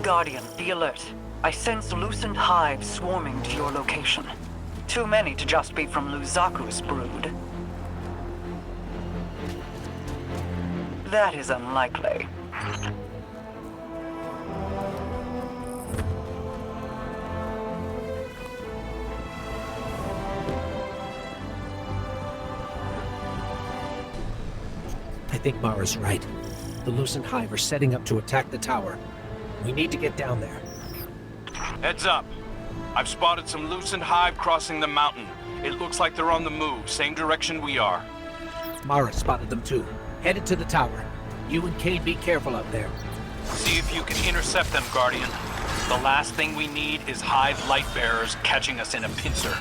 Guardian, be alert. I sense loosened hives swarming to your location. Too many to just be from Luzaku's brood. That is unlikely. I think Mara's right. The loosened hive are setting up to attack the tower. We need to get down there. Heads up. I've spotted some loosened hive crossing the mountain. It looks like they're on the move, same direction we are. Mara spotted them too. Headed to the tower. You and Kane be careful out there. See if you can intercept them, Guardian. The last thing we need is hive light bearers catching us in a pincer.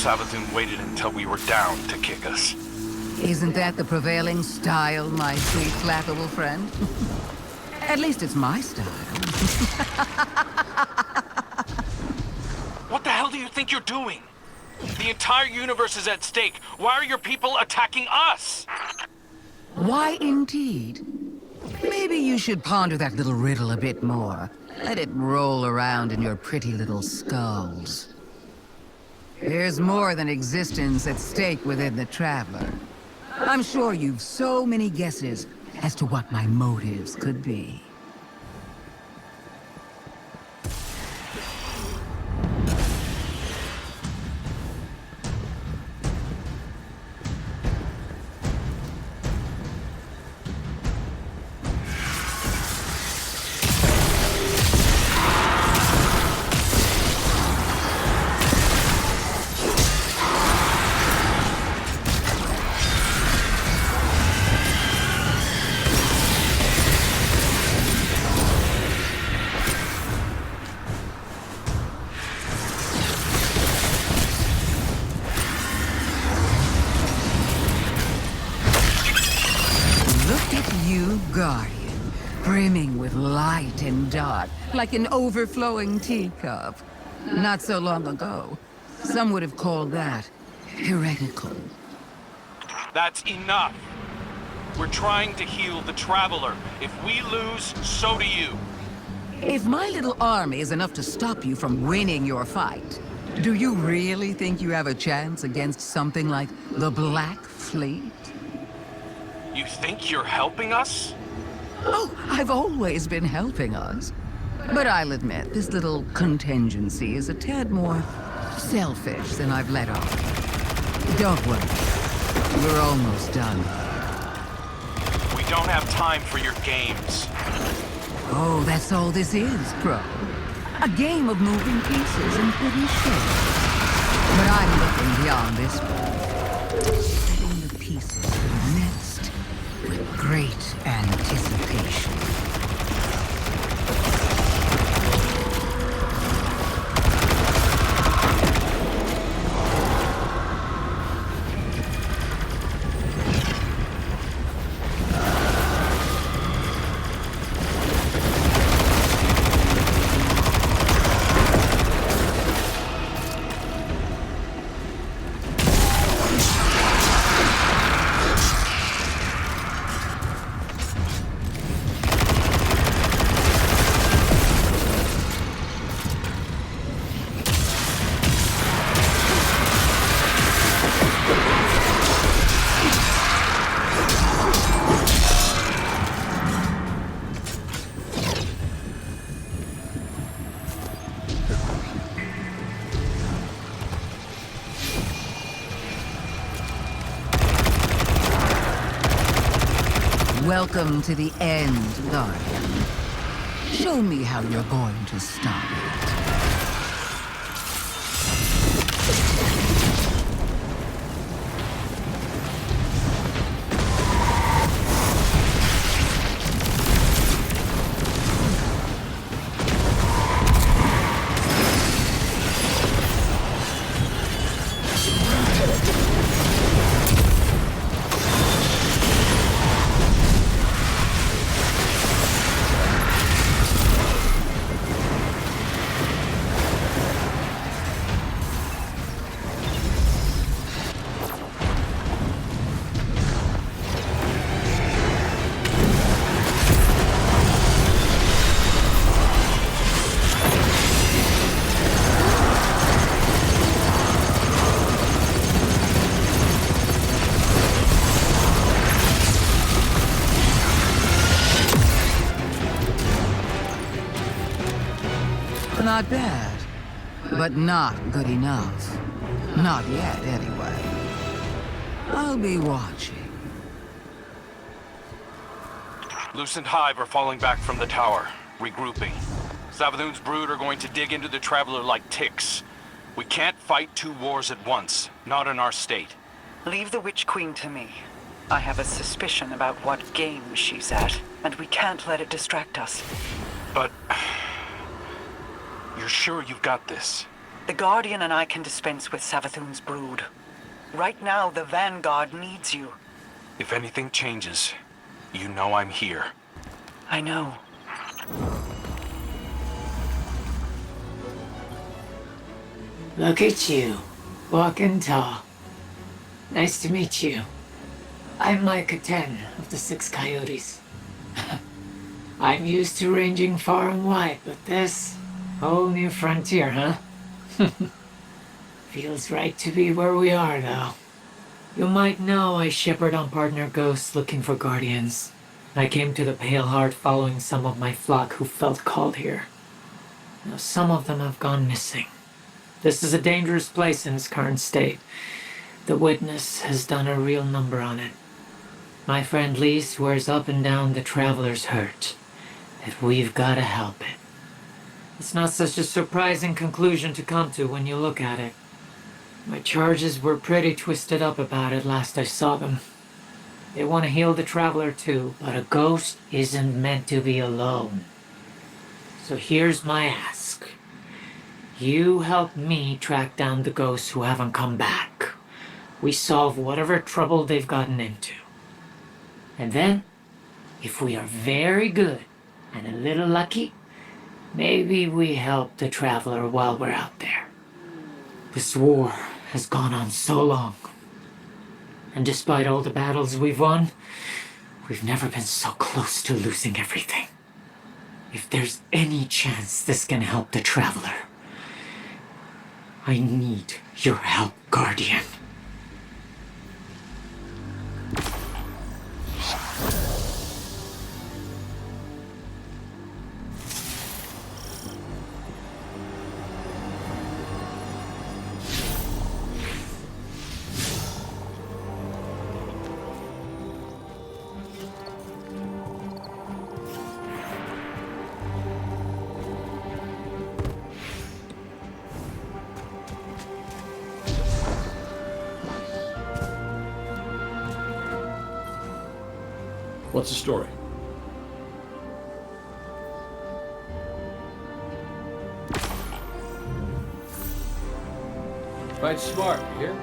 Savathun waited until we were down to kick us. Isn't that the prevailing style, my sweet, flappable friend? At least it's my style. What the hell do you think you're doing? The entire universe is at stake. Why are your people attacking us? Why indeed? Maybe you should ponder that little riddle a bit more. Let it roll around in your pretty little skulls. There's more than existence at stake within the Traveler. I'm sure you've so many guesses as to what my motives could be. Guardian, brimming with light and dark, like an overflowing teacup. Not so long ago, some would have called that heretical. That's enough. We're trying to heal the Traveler. If we lose, so do you. If my little army is enough to stop you from winning your fight, do you really think you have a chance against something like the Black Fleet? You think you're helping us? Oh, I've always been helping us. But I'll admit, this little contingency is a tad more selfish than I've let on. Don't worry. We're almost done. We don't have time for your games. Oh, that's all this is, Pro. A game of moving pieces in pretty shape. But I'm looking beyond this one. Setting the pieces for the next with great anticipation. Welcome to the end, Guardian. Show me how you're going to stop it. Not bad, but not good enough. Not yet, anyway. I'll be watching. Lucent Hive are falling back from the tower, regrouping. Savathun's brood are going to dig into the Traveler like ticks. We can't fight two wars at once, not in our state. Leave the Witch Queen to me. I have a suspicion about what game she's at, and we can't let it distract us. But... you're sure you've got this? The Guardian and I can dispense with Savathun's brood. Right now, the Vanguard needs you. If anything changes, you know I'm here. I know. Look at you, walking tall. Nice to meet you. I'm Micah 10 of the Six Coyotes. I'm used to ranging far and wide, but this... whole new frontier, huh? Feels right to be where we are, though. You might know I shepherd on partner ghosts looking for guardians. I came to the Pale Heart following some of my flock who felt called here. Now some of them have gone missing. This is a dangerous place in its current state. The Witness has done a real number on it. My friend Lee swears up and down the Traveler's hurt, that we've gotta help it. It's not such a surprising conclusion to come to when you look at it. My charges were pretty twisted up about it last I saw them. They want to heal the Traveler too, but a ghost isn't meant to be alone. So here's my ask. You help me track down the ghosts who haven't come back. We solve whatever trouble they've gotten into. And then, if we are very good and a little lucky, maybe we help the Traveler while we're out there. This war has gone on so long. And despite all the battles we've won, we've never been so close to losing everything. If there's any chance this can help the Traveler, I need your help, Guardian. What's the story? Fight smart, you hear?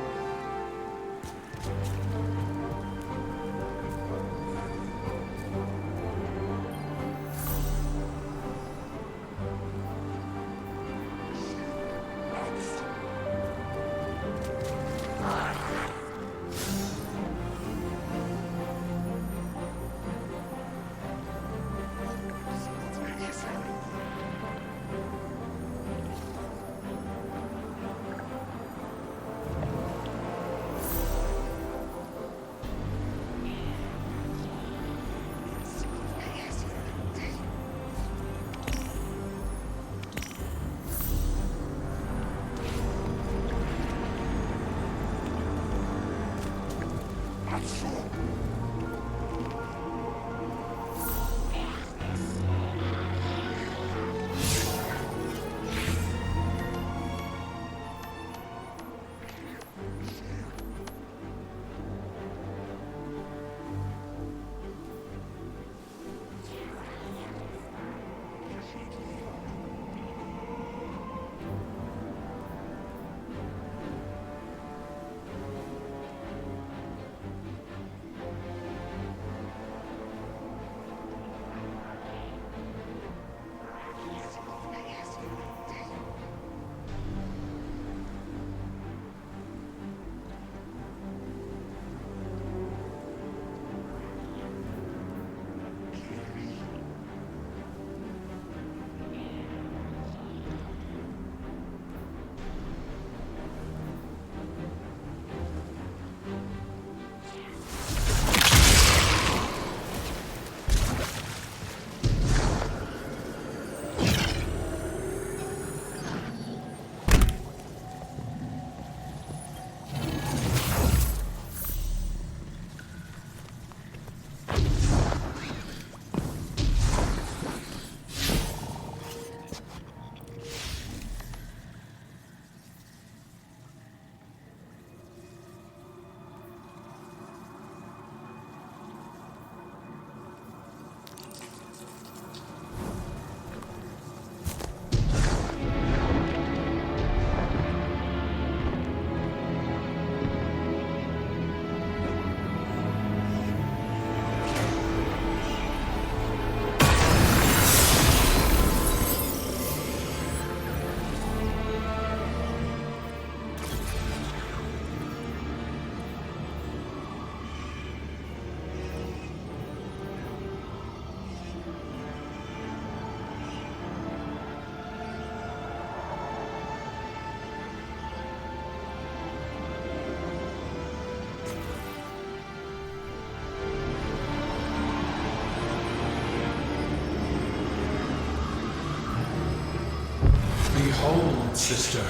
sister.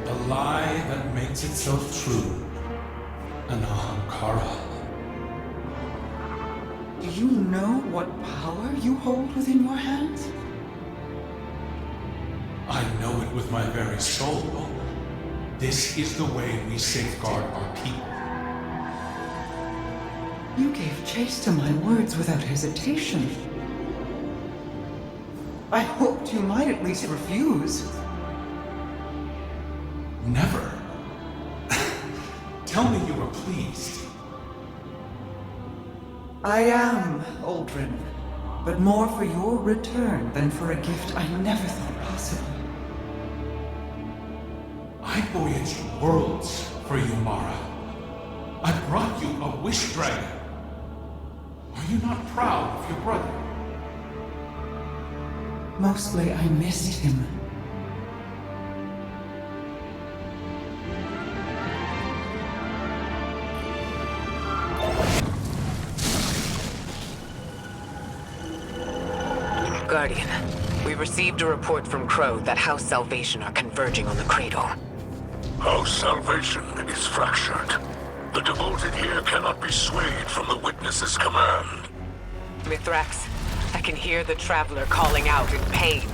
A lie that makes itself true. An Ikora. Do you know what power you hold within your hands? I know it with my very soul. This is the way we safeguard our people. You gave chase to my words without hesitation. I hoped you might at least refuse. Never. Tell me you were pleased. I am, Aldrin, but more for your return than for a gift I never thought possible. I voyaged worlds for you, Mara. I brought you a wish dragon. Are you not proud of your brother? Mostly I missed him. Guardian, we received a report from Crow that House Salvation are converging on the Cradle. House Salvation is fractured. The devoted here cannot be swayed from the Witness's command. Mithrax, I can hear the Traveler calling out in pain.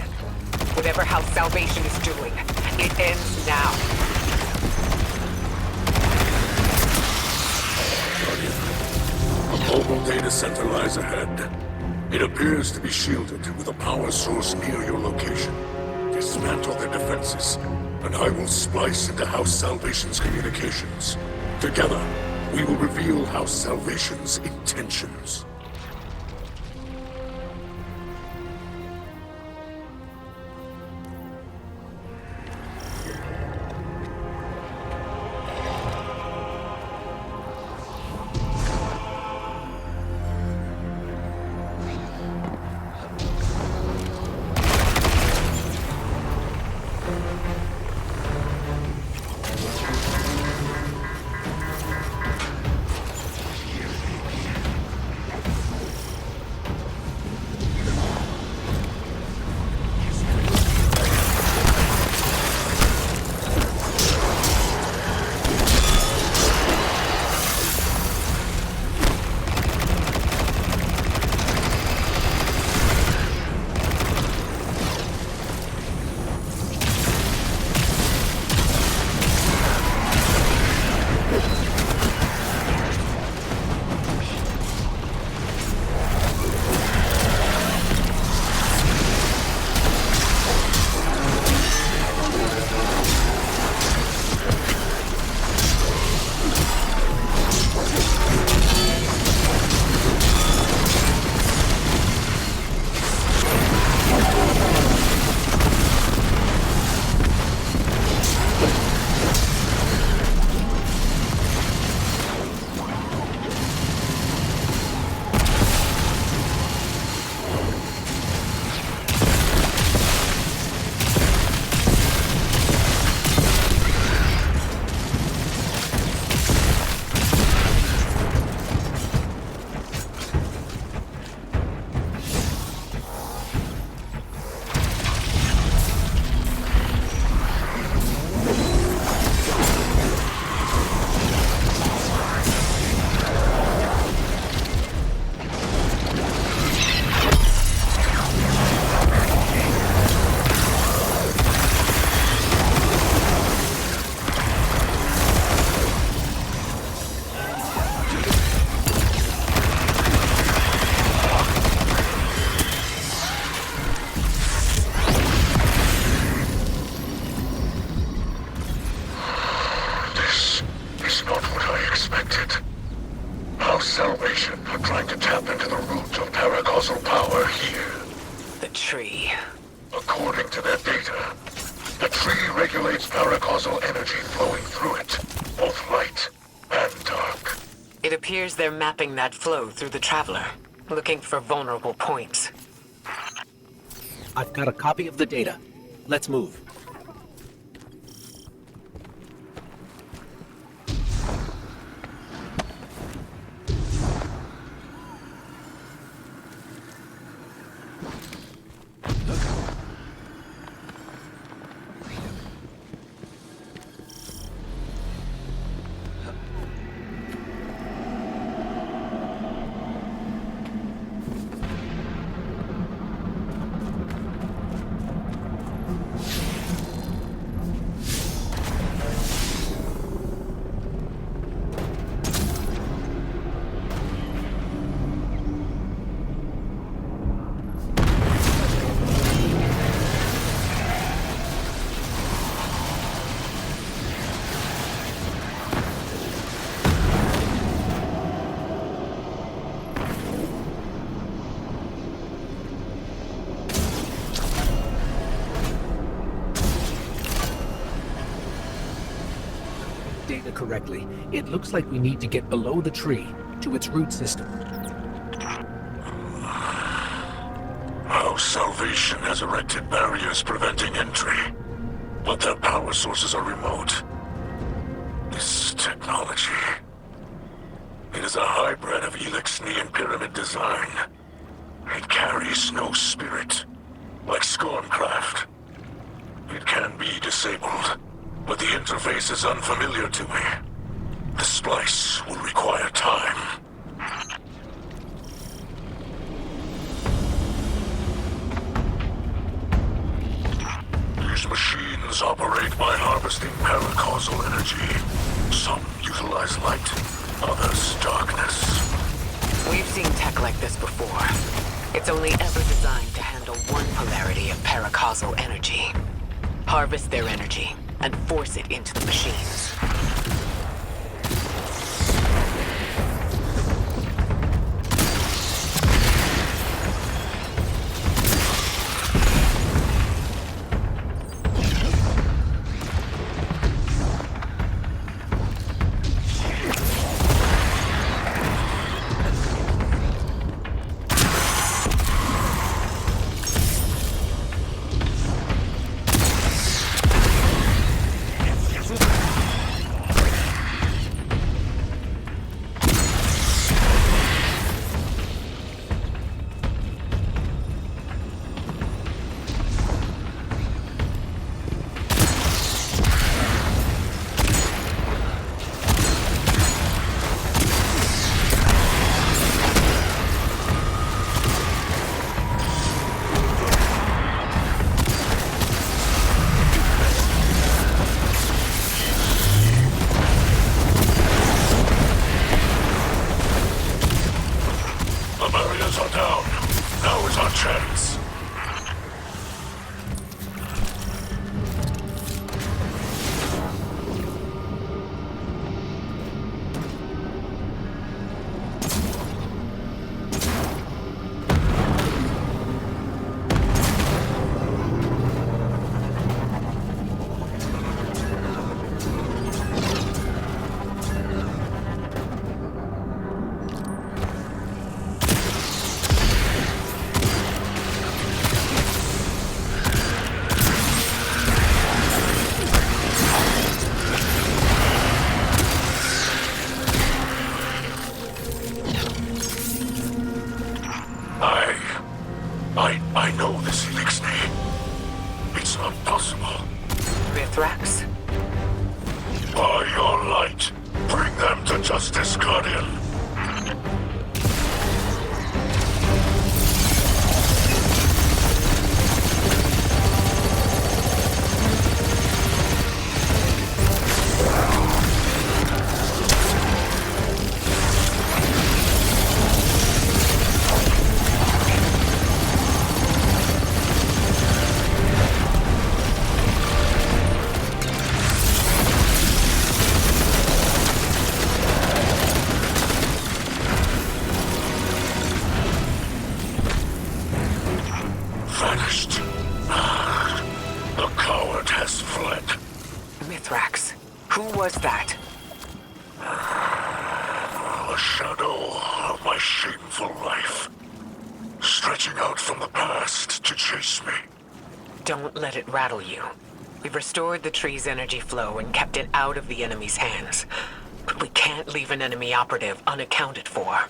Whatever House Salvation is doing, it ends now. A mobile data center lies ahead. It appears to be shielded with a power source near your location. Dismantle their defenses, and I will splice into House Salvation's communications. Together, we will reveal House Salvation's intentions. Salvation are trying to tap into the root of paracausal power here. The tree. According to their data, the tree regulates paracausal energy flowing through it, both light and dark. It appears they're mapping that flow through the Traveler, looking for vulnerable points. I've got a copy of the data. Let's move. correctly, it looks like we need to get below the tree, to its root system. Our Salvation has erected barriers preventing entry, but their power sources are remote. This technology... It is a hybrid of Elixni and Pyramid design. It carries no spirit, like Scorncraft. It can be disabled, but the interface is unfamiliar to me. The splice will require time. These machines operate by harvesting paracausal energy. Some utilize light, others darkness. We've seen tech like this before. It's only ever designed to handle one polarity of paracausal energy. Harvest their energy and force it into the machines. I know this Elixni. It's not possible. Mithrax? By your light, bring them to justice, Guardian. Vanished. The coward has fled. Mithrax. Who was that? A shadow of my shameful life. Stretching out from the past to chase me. Don't let it rattle you. We've restored the tree's energy flow and kept it out of the enemy's hands. But we can't leave an enemy operative unaccounted for.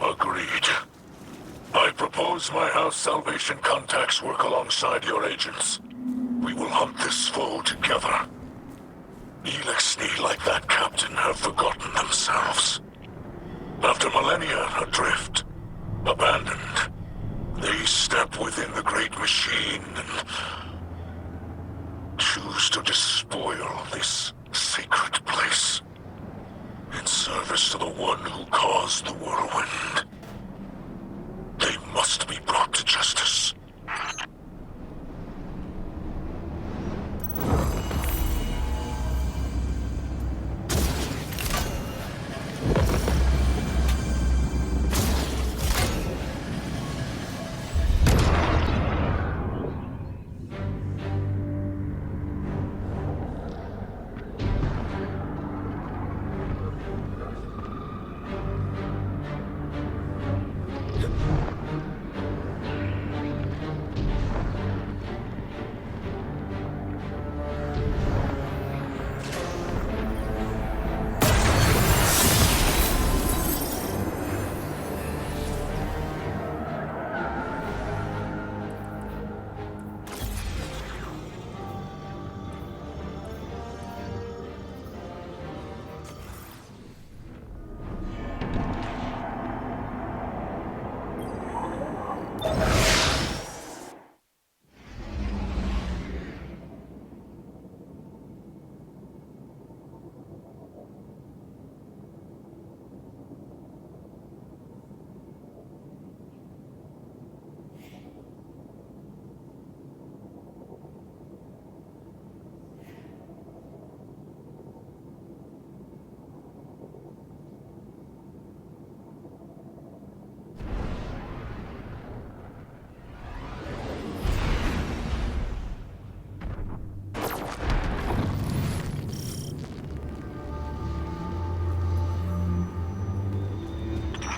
Agreed. I propose my House Salvation contacts work alongside your agents. We will hunt this foe together. Elixni, like that captain, have forgotten themselves. After millennia adrift, abandoned, they step within the great machine and choose to despoil this sacred place in service to the one who caused the whirlwind. They must be brought to justice.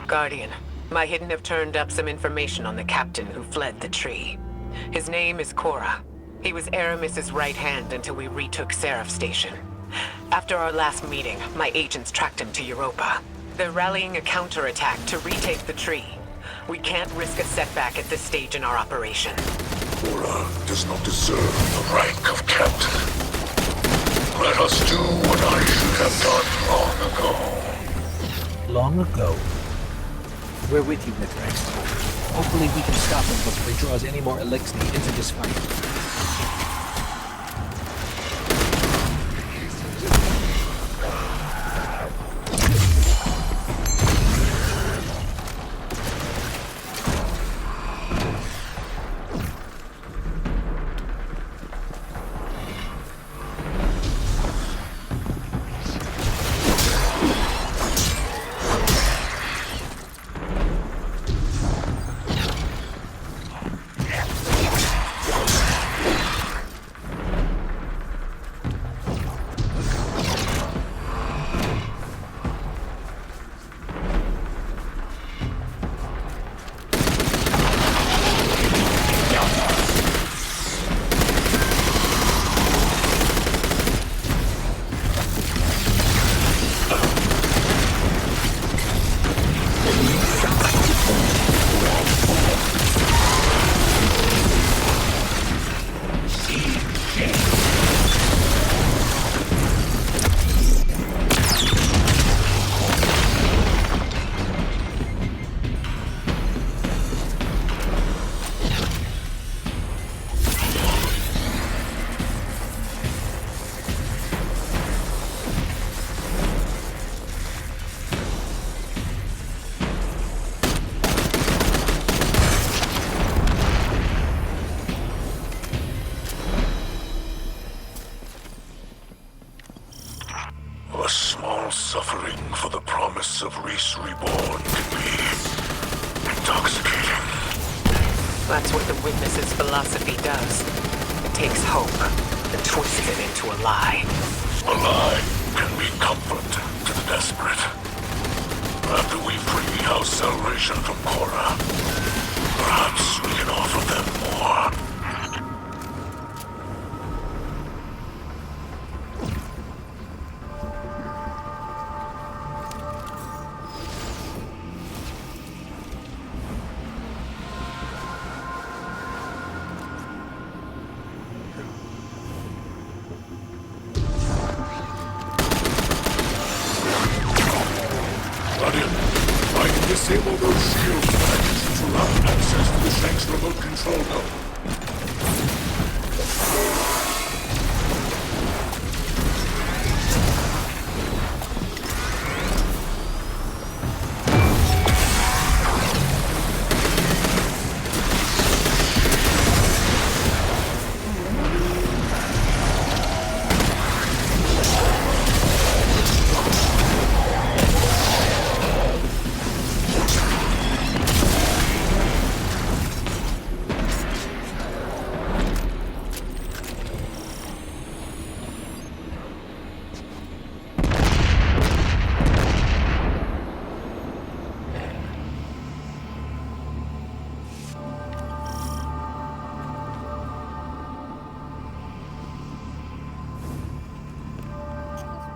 Guardian, my hidden have turned up some information on the captain who fled the tree. His name is Ikora. He was Aramis's right hand until we retook Seraph Station. After our last meeting, my agents tracked him to Europa. They're rallying a counterattack to retake the tree. We can't risk a setback at this stage in our operation. Ikora does not deserve the rank of captain. Let us do what I should have done long ago. Long ago? We're with you, Mithrax. Hopefully we can stop him before he draws any more elixir into this fight. A small suffering for the promise of Reese Reborn can be intoxicating. That's what the Witness's philosophy does. It takes hope and twists it into a lie. A lie can be comfort to the desperate. After we free House Salvation from Ikora, perhaps we can offer them more. Disable those shields that I use to allow access to the Shank's remote control node.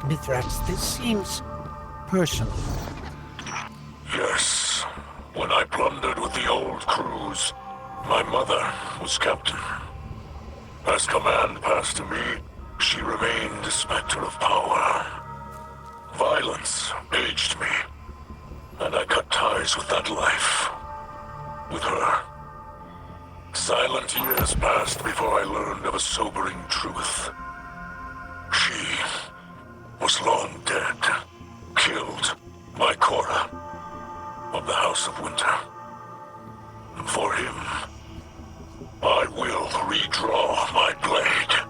Mithrax, this seems personal. Yes. When I plundered with the old crews, my mother was captain. As command passed to me, she remained a specter of power. Violence aged me, and I cut ties with that life. With her. Silent years passed before I learned of a sobering truth. She was long dead, killed by Ikora of the House of Winter. And for him, I will redraw my blade.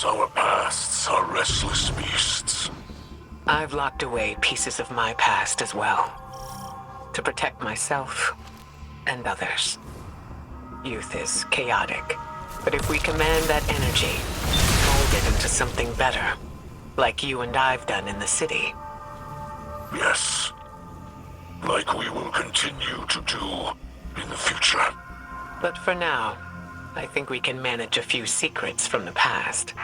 Sometimes our pasts are restless beasts. I've locked away pieces of my past as well, to protect myself and others. Youth is chaotic, but if we command that energy, mold it into something better, like you and I've done in the city. Yes. Like we will continue to do in the future. But for now, I think we can manage a few secrets from the past.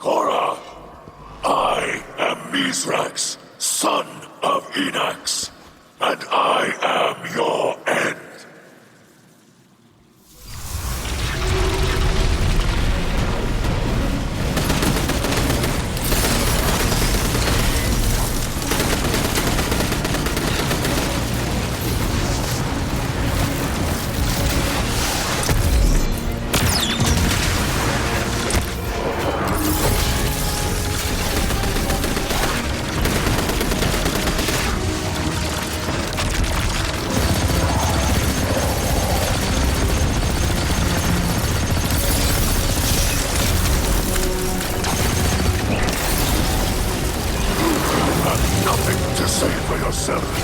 Ikora, I am Mithrax, son of Enax, and I am your end. Nothing to say for yourself.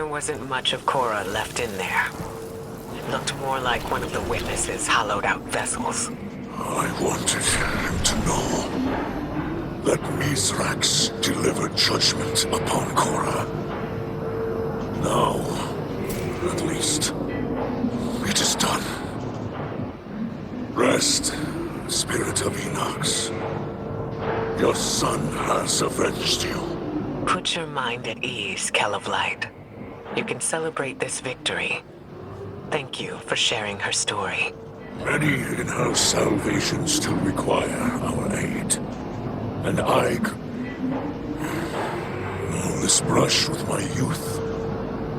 There wasn't much of Cora left in there. It looked more like one of the witnesses' hollowed-out vessels. I wanted him to know. Let Mithrax deliver judgment upon Cora. Now, at least, it is done. Rest, Spirit of Enox. Your son has avenged you. Put your mind at ease, Kell of Light. You can celebrate this victory. Thank you for sharing her story. Many in her salvation still require our aid. And this brush with my youth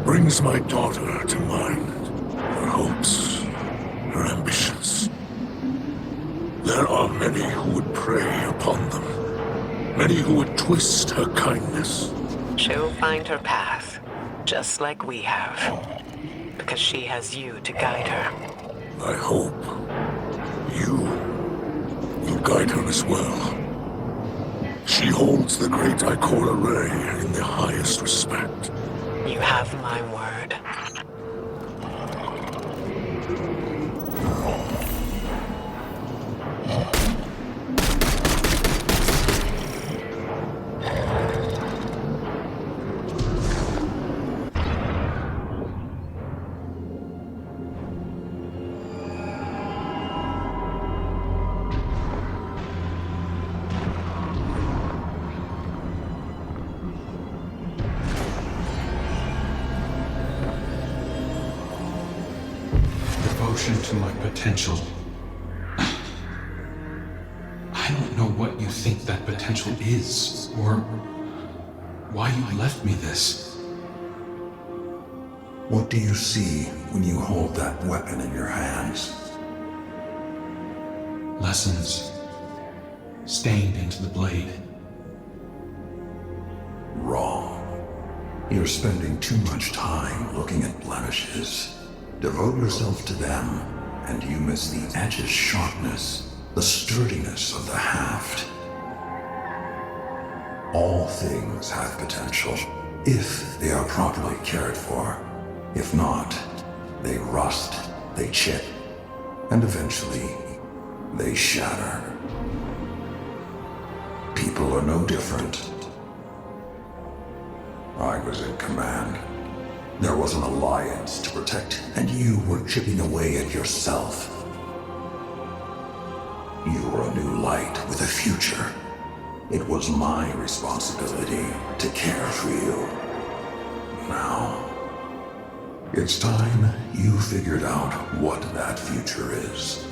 brings my daughter to mind. Her hopes, her ambitions. There are many who would prey upon them. Many who would twist her kindness. She'll find her path, just like we have. Because she has you to guide her. I hope you will guide her as well. She holds the great Ikora Ray in the highest respect. You have my word. Devotion to my potential. I don't know what you think that potential is, or why you left me this. What do you see when you hold that weapon in your hands? Lessons stained into the blade. Wrong. You're spending too much time looking at blemishes. Devote yourself to them, and you miss the edge's sharpness, the sturdiness of the haft. All things have potential, if they are properly cared for. If not, they rust, they chip, and eventually, they shatter. People are no different. I was in command. There was an alliance to protect, and you were chipping away at yourself. You were a new light with a future. It was my responsibility to care for you. Now, it's time you figured out what that future is.